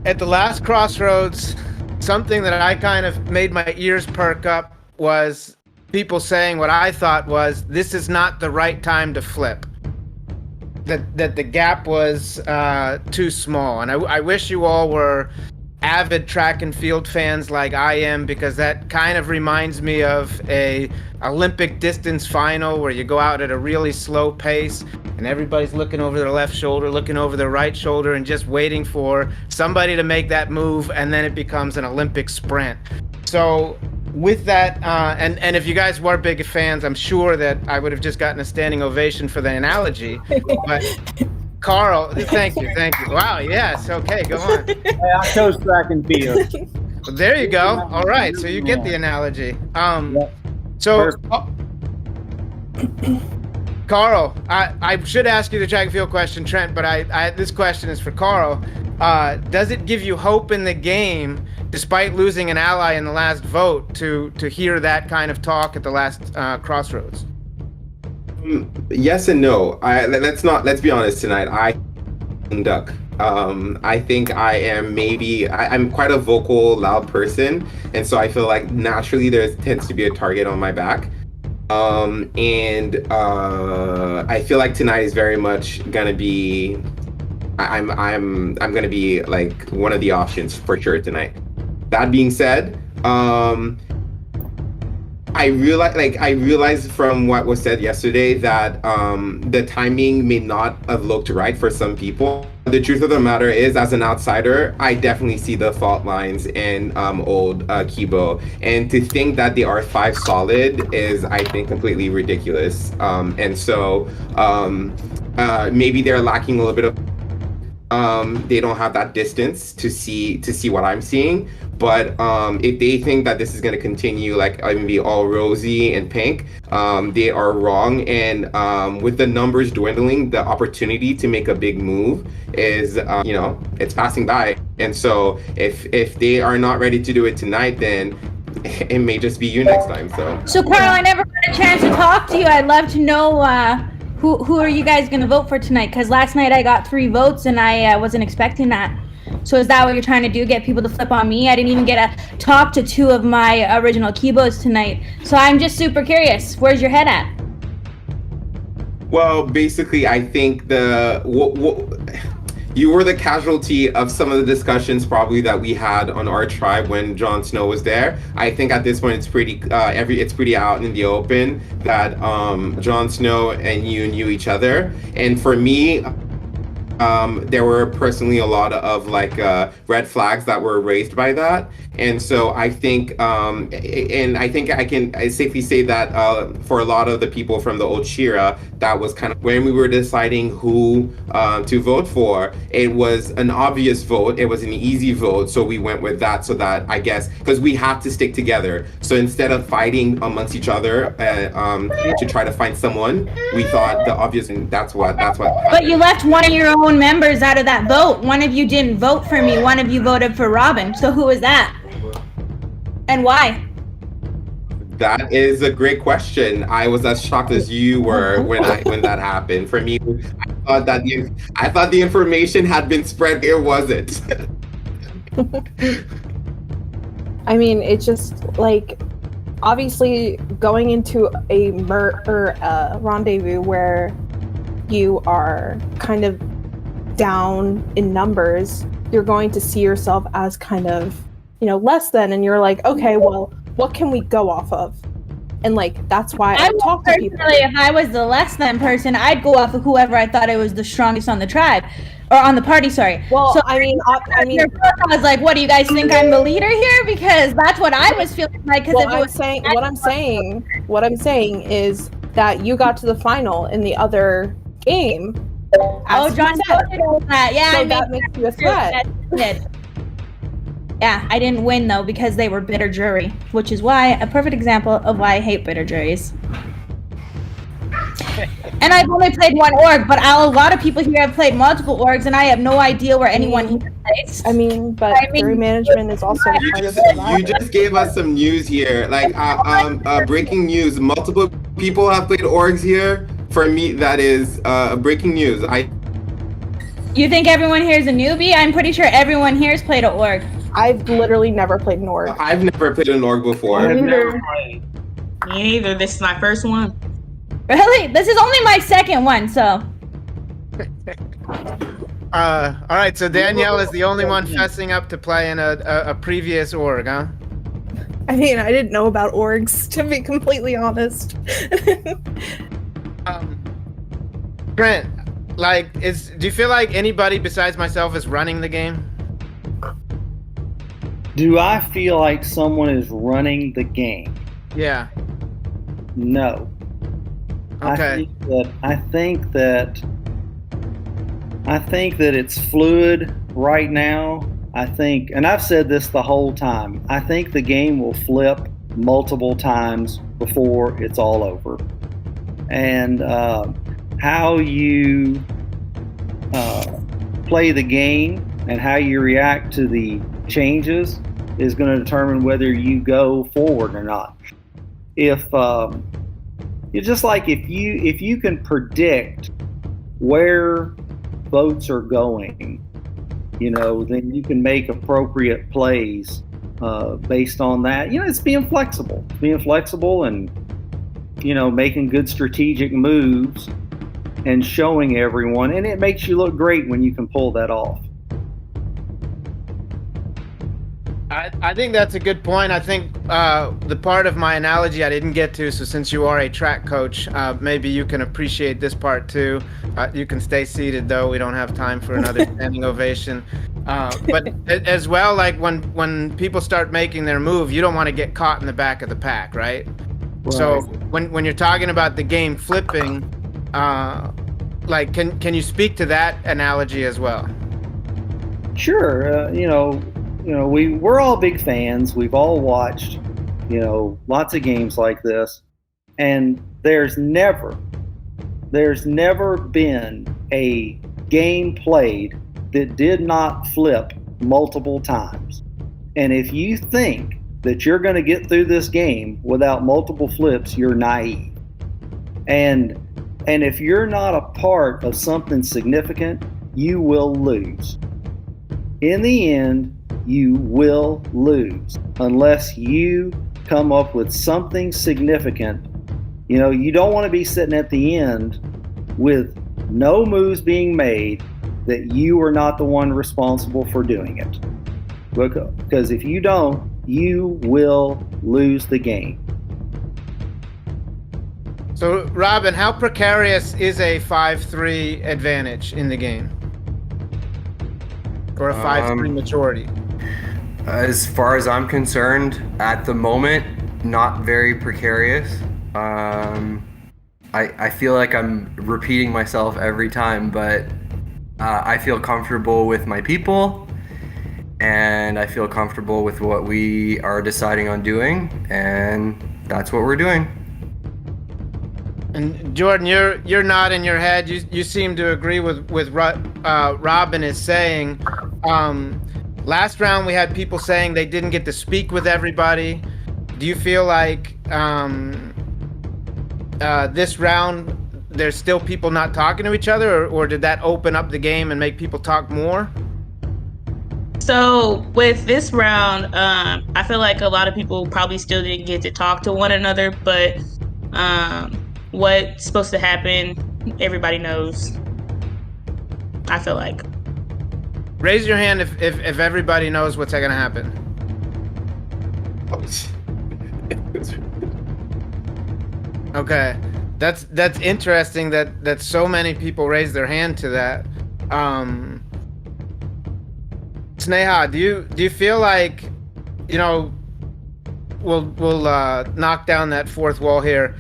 At the last crossroads, something that I kind of made my ears perk up was people saying what I thought was, this is not the right time to flip. That the gap was too small. And I wish you all were avid track and field fans like I am, because that kind of reminds me of a Olympic distance final where you go out at a really slow pace and everybody's looking over their left shoulder, looking over their right shoulder, and just waiting for somebody to make that move, and then it becomes an Olympic sprint. So with that, and if you guys were big fans, I'm sure that I would have just gotten a standing ovation for the analogy. But Carl, thank you. Wow, yes, okay, go on. I chose track and field. Well, there you go. All right, so you get the analogy. So, Carl, I should ask you the track and field question, Trent, but this question is for Carl. Does it give you hope in the game, despite losing an ally in the last vote, to hear that kind of talk at the last crossroads? Yes and no. Let's be honest tonight. Duck. I think I am I'm quite a vocal, loud person, and so I feel like naturally there tends to be a target on my back. And I feel like tonight is very much gonna be. I'm gonna be like one of the options for sure tonight. That being said, I realized from what was said yesterday that the timing may not have looked right for some people. The truth of the matter is, as an outsider, I definitely see the fault lines in old Kibo, and to think that they are 5 solid is, I think, completely ridiculous. And so maybe they're lacking a little bit of. They don't have that distance to see what I'm seeing. But if they think that this is going to continue, like be all rosy and pink, they are wrong. And with the numbers dwindling, the opportunity to make a big move is, it's passing by. And so if they are not ready to do it tonight, then it may just be you next time. So Carl, I never got a chance to talk to you. I'd love to know who are you guys going to vote for tonight? Because last night I got 3 votes and I wasn't expecting that. So is that what you're trying to do? Get people to flip on me? I didn't even get to talk to 2 of my original Kibos tonight. So I'm just super curious. Where's your head at? Well, basically, I think you were the casualty of some of the discussions probably that we had on our tribe when Jon Snow was there. I think at this point it's pretty out in the open that Jon Snow and you knew each other. And for me, there were personally a lot of red flags that were raised by that. And so I think, and I think I can safely say that for a lot of the people from the old Shira, that was kind of when we were deciding who to vote for. It was an obvious vote. It was an easy vote. So we went with that, so that I guess, because we have to stick together. So instead of fighting amongst each other to try to find someone, we thought the obvious, and that's what. But you left one of your own members out of that vote. One of you didn't vote for me. One of you voted for Robin. So who was that? And why? That is a great question. I was as shocked as you were when that happened. For me, I thought the information had been spread. It wasn't. I mean, it's just like, obviously going into a rendezvous where you are kind of down in numbers, you're going to see yourself as kind of, less than, and you're like, okay, well, what can we go off of? And that's why I talk to people. If I was the less than person, I'd go off of whoever I thought it was the strongest on the tribe, or on the party. Sorry. Well, so I mean, I was like, what do you guys think? I'm the leader here? Because that's what I was feeling like. Because what I'm saying is that you got to the final in the other game. Oh, Jon voted on that. Yeah, so that makes you a threat. Yeah, I didn't win though because they were bitter jury, which is why a perfect example of why I hate bitter juries. And I've only played one org, but a lot of people here have played multiple orgs, and I have no idea where anyone here plays. Jury management is also part of it. You just gave us some news here, breaking news. Multiple people have played orgs here. For me, that is breaking news. You think everyone here is a newbie? I'm pretty sure everyone here has played an org. I've literally never played an org. I've never played an org before. Me neither. This is my first one. Really? This is only my second one, so. All right, so Danielle is the only one fessing up to play in a previous org, huh? I mean, I didn't know about orgs, to be completely honest. Brent, do you feel like anybody besides myself is running the game? Do I feel like someone is running the game? Yeah. No. Okay. I think that it's fluid right now. I think, and I've said this the whole time, I think the game will flip multiple times before it's all over. And how you play the game and how you react to the changes is going to determine whether you go forward or not. If it's just like if you can predict where votes are going, then you can make appropriate plays based on that. It's being flexible and making good strategic moves and showing everyone, and it makes you look great when you can pull that off. I think that's a good point. I think the part of my analogy I didn't get to, so since you are a track coach, maybe you can appreciate this part too. You can stay seated though, we don't have time for another standing ovation. But as well, like when people start making their move, you don't want to get caught in the back of the pack, right? So when you're talking about the game flipping, can you speak to that analogy as well? Sure. We're all big fans. We've all watched, lots of games like this, and there's never been a game played that did not flip multiple times. And if you think that you're going to get through this game without multiple flips, you're naive. And if you're not a part of something significant, you will lose. In the end, you will lose unless you come up with something significant. You don't want to be sitting at the end with no moves being made that you are not the one responsible for doing it. Because if you don't, you will lose the game. So, Robin, how precarious is a 5-3 advantage in the game? Or a 5-3 majority? As far as I'm concerned, at the moment, not very precarious. I feel like I'm repeating myself every time, but I feel comfortable with my people, and I feel comfortable with what we are deciding on doing, and that's what we're doing. And Jordan, you're nodding your head. You seem to agree with what Robin is saying. Last round we had people saying they didn't get to speak with everybody. Do you feel like this round there's still people not talking to each other, or did that open up the game and make people talk more? So with this round, I feel like a lot of people probably still didn't get to talk to one another, but what's supposed to happen, everybody knows. I feel like. Raise your hand if everybody knows what's going to happen. Okay, that's interesting that so many people raise their hand to that. Sneha, do you feel like, we'll knock down that fourth wall here.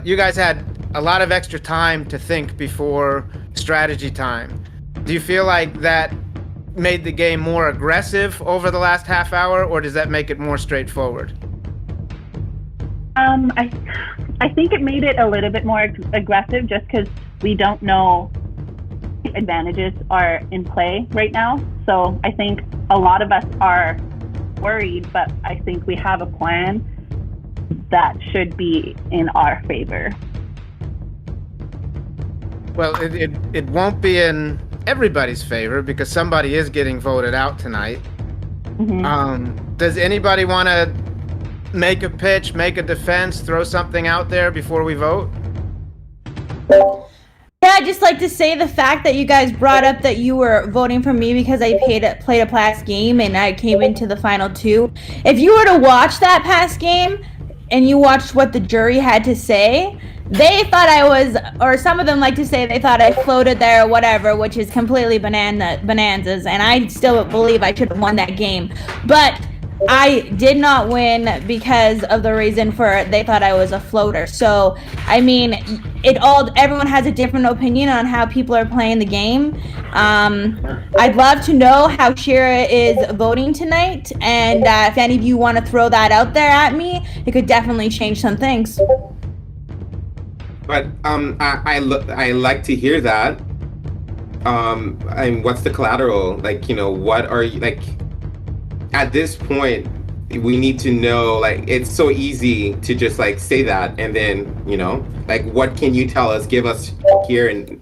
You guys had a lot of extra time to think before strategy time. Do you feel like that made the game more aggressive over the last half hour, or does that make it more straightforward? I think it made it a little bit more aggressive just because we don't know what advantages are in play right now. So I think a lot of us are worried, but I think we have a plan that should be in our favor. Well, it won't be in everybody's favor because somebody is getting voted out tonight. Mm-hmm. Does anybody want to make a pitch, make a defense, throw something out there before we vote? Yeah, I'd just like to say the fact that you guys brought up that you were voting for me because I played a past game and I came into the final 2. If you were to watch that past game and you watched what the jury had to say, they thought I was, or some of them like to say they thought I floated there or whatever, which is completely bonanzas, and I still believe I should have won that game. But I did not win because of the reason for they thought I was a floater. So, I mean, everyone has a different opinion on how people are playing the game. I'd love to know how Shira is voting tonight, and if any of you want to throw that out there at me, it could definitely change some things. But I like to hear that. And what's the collateral? Like, what are you like? At this point, we need to know. Like, it's so easy to just like say that, and then like, what can you tell us? Give us here and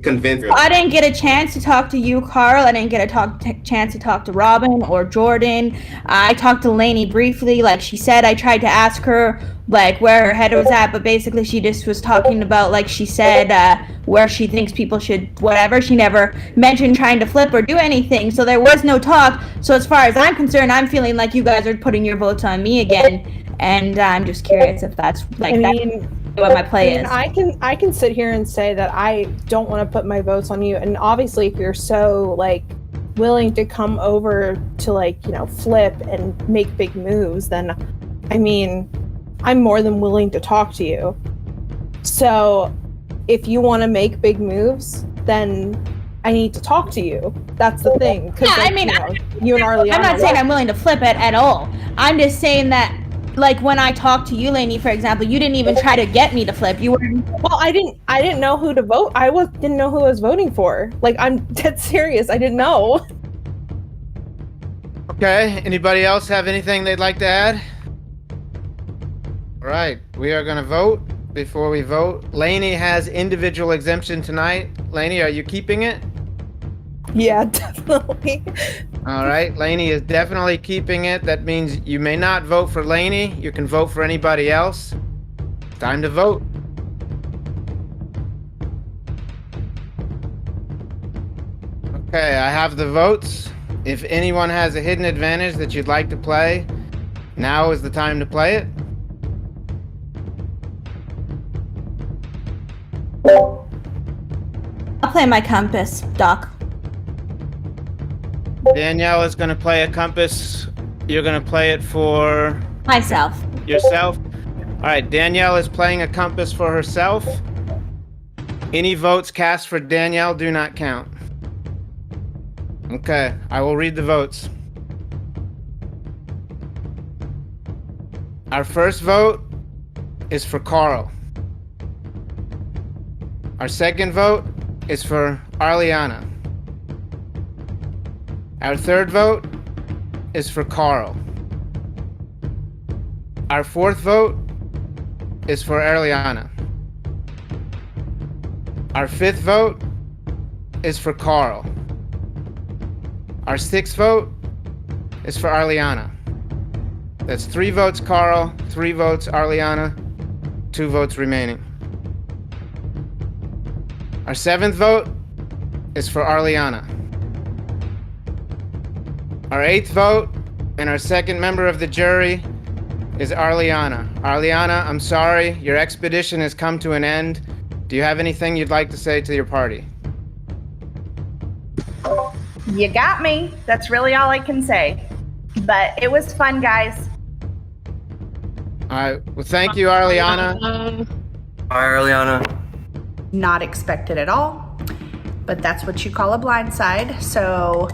convince. I didn't get a chance to talk to you, Carl. I didn't get a chance to talk to Robin or Jordan. I talked to Lainey briefly. Like she said, I tried to ask her like where her head was at, but basically she just was talking about, like she said, where she thinks people should whatever. She never mentioned trying to flip or do anything, so there was no talk. So as far as I'm concerned, I'm feeling like you guys are putting your votes on me again, and I'm just curious if that's like what my play is. I can sit here and say that I don't want to put my votes on you, and obviously if you're so like willing to come over to like flip and make big moves, then I mean I'm more than willing to talk to you. So if you want to make big moves, then I need to talk to you. That's the thing. Yeah, I mean, you and Arliana. I'm not saying I'm willing to flip it at all. I'm just saying that, like when I talked to you, Lainey, for example, you didn't even try to get me to flip. You were. Well, I didn't know who to vote. Didn't know who I was voting for. Like, I'm dead serious. I didn't know. Okay. Anybody else have anything they'd like to add? All right. We are going to vote. Before we vote, Lainey has individual exemption tonight. Lainey, are you keeping it? Yeah, definitely. All right. Lainey is definitely keeping it. That means you may not vote for Lainey. You can vote for anybody else. Time to vote. Okay, I have the votes. If anyone has a hidden advantage that you'd like to play, now is the time to play it. I'll play my compass, Doc. Danielle is going to play a compass. You're going to play it for myself. Yourself? All right, Danielle is playing a compass for herself. Any votes cast for Danielle do not count. Okay, I will read the votes. Our first vote is for Carl. Our second vote is for Arliana. Our third vote is for Carl. Our fourth vote is for Arliana. Our fifth vote is for Carl. Our sixth vote is for Arliana. That's 3 votes Carl, 3 votes Arliana, 2 votes remaining. Our 7th vote is for Arliana. Our 8th vote and our second member of the jury is Arliana. Arliana, I'm sorry, your expedition has come to an end. Do you have anything you'd like to say to your party? You got me. That's really all I can say. But it was fun, guys. All right. Well, thank you, Arliana. Bye, Arliana. Not expected at all, but that's what you call a blindside. So,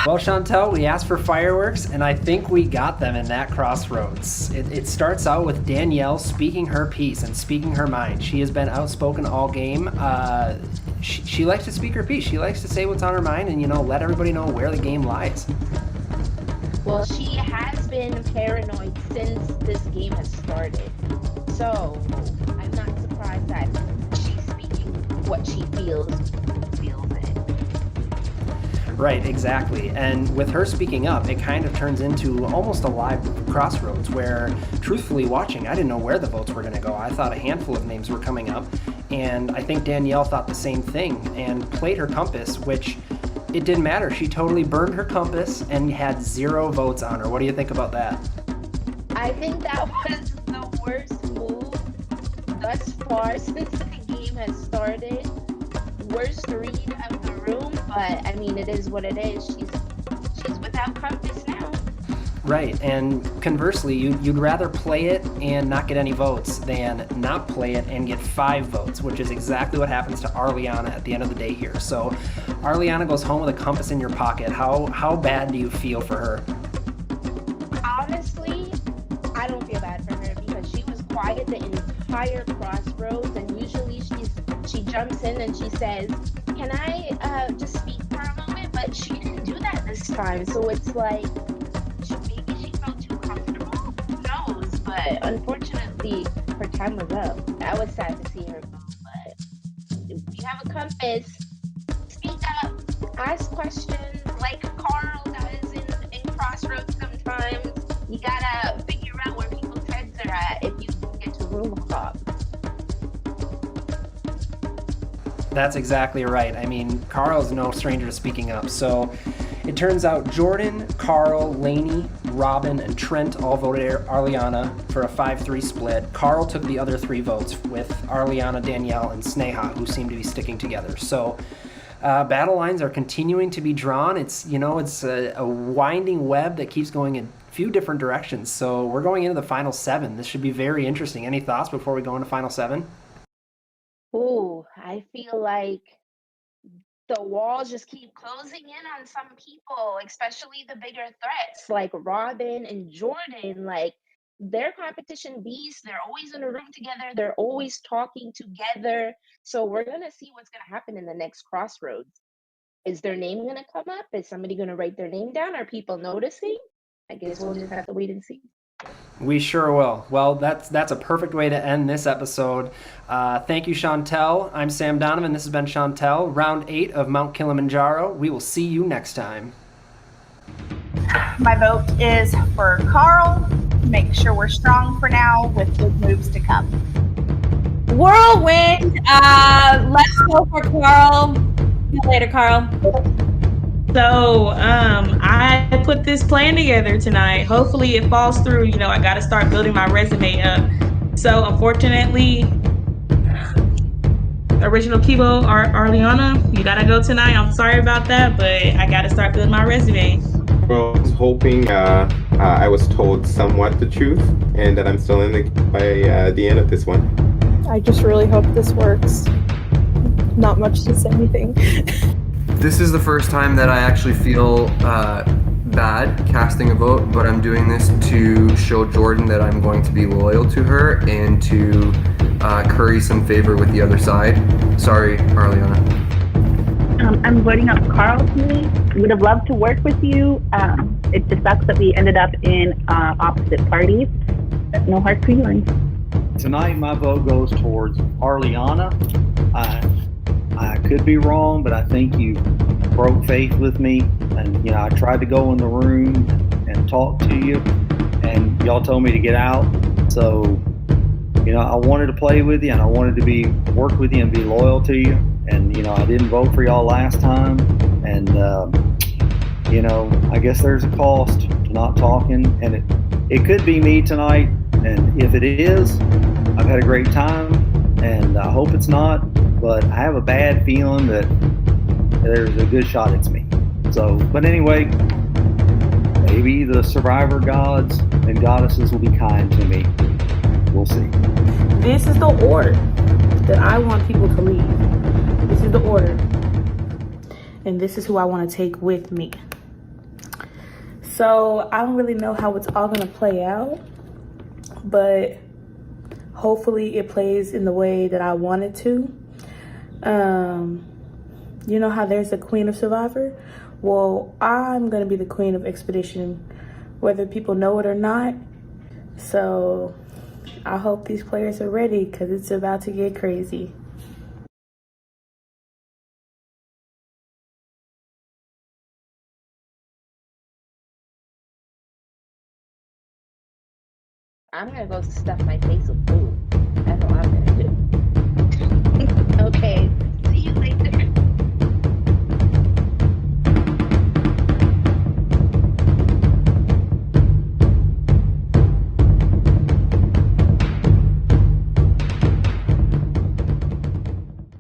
well, Chantel, we asked for fireworks, and I think we got them in that crossroads. It starts out with Danielle speaking her piece and speaking her mind. She has been outspoken all game. She likes to speak her piece. She likes to say what's on her mind and, let everybody know where the game lies. Well, she has been paranoid since this game has started. So, I'm not surprised that she's speaking what she feels it. Right, exactly. And with her speaking up, it kind of turns into almost a live crossroads where, truthfully watching, I didn't know where the votes were going to go. I thought a handful of names were coming up, and I think Danielle thought the same thing and played her compass, which it didn't matter. She totally burned her compass and had 0 votes on her. What do you think about that? I think that was the worst move thus far since the game has started. Worst read of the room, but I mean, it is what it is. She's without compass now. Right, and conversely, you'd rather play it and not get any votes than not play it and get 5 votes, which is exactly what happens to Arliana at the end of the day here. So Arliana goes home with a compass in your pocket. How bad do you feel for her? Honestly, I don't feel bad for her because she was quiet the entire crossroads, and usually she jumps in and she says, "Can I just speak for a moment?" But she didn't do that this time, so it's like maybe she felt too comfortable. Who knows? But unfortunately, her time was up. I was sad to see her go, but if you have a compass, speak up, ask questions like Carl does in Crossroads sometimes. You gotta figure out where people's heads are at if you get to room hop. That's exactly right. I mean, Carl's no stranger to speaking up. So it turns out Jordan, Carl, Lainey, Robin, and Trent all voted Arliana for a 5-3 split. Carl took the other 3 votes with Arliana, Danielle, and Sneha, who seem to be sticking together. So battle lines are continuing to be drawn. It's a winding web that keeps going in a few different directions. So we're going into the final 7. This should be very interesting. Any thoughts before we go into final 7? Ooh, I feel like the walls just keep closing in on some people, especially the bigger threats like Robin and Jordan. Like, they're competition beasts. They're always in a room together. They're always talking together. So we're going to see what's going to happen in the next crossroads. Is their name going to come up? Is somebody going to write their name down? Are people noticing? I guess we'll just have to wait and see. We sure will. Well, that's a perfect way to end this episode. Thank you, Chantel. I'm Sam Donovan. This has been Chantel. Round 8 of Mount Kilimanjaro. We will see you next time. My vote is for Carl. Make sure we're strong for now with good moves to come. Whirlwind. Let's go for Carl. See you later, Carl. So I put this plan together tonight. Hopefully it falls through. You know, I got to start building my resume up. So unfortunately, original Kibo, Arliana, you got to go tonight. I'm sorry about that, but I got to start building my resume. Well, I was hoping I was told somewhat the truth and that I'm still in by the end of this one. I just really hope this works. Not much to say anything. This is the first time that I actually feel bad casting a vote, but I'm doing this to show Jordan that I'm going to be loyal to her and to curry some favor with the other side. Sorry, Arliana. I'm voting up Carl tonight. Would have loved to work with you. It just sucks that we ended up in opposite parties. No hard feelings. Tonight, my vote goes towards Arliana. I could be wrong, but I think you broke faith with me. And, I tried to go in the room and talk to you, and y'all told me to get out. So, I wanted to play with you, and I wanted to work with you and be loyal to you. And, I didn't vote for y'all last time. And, I guess there's a cost to not talking. And it could be me tonight. And if it is, I've had a great time. And I hope it's not. But I have a bad feeling that there's a good shot it's me. So, but anyway, maybe the survivor gods and goddesses will be kind to me. We'll see. This is the order that I want people to leave. This is the order. And this is who I want to take with me. So I don't really know how it's all going to play out, but hopefully it plays in the way that I want it to. You know how there's the Queen of Survivor? Well, I'm going to be the Queen of Expedition, whether people know it or not. So I hope these players are ready because it's about to get crazy. I'm gonna go stuff my face with food. That's what I'm gonna do.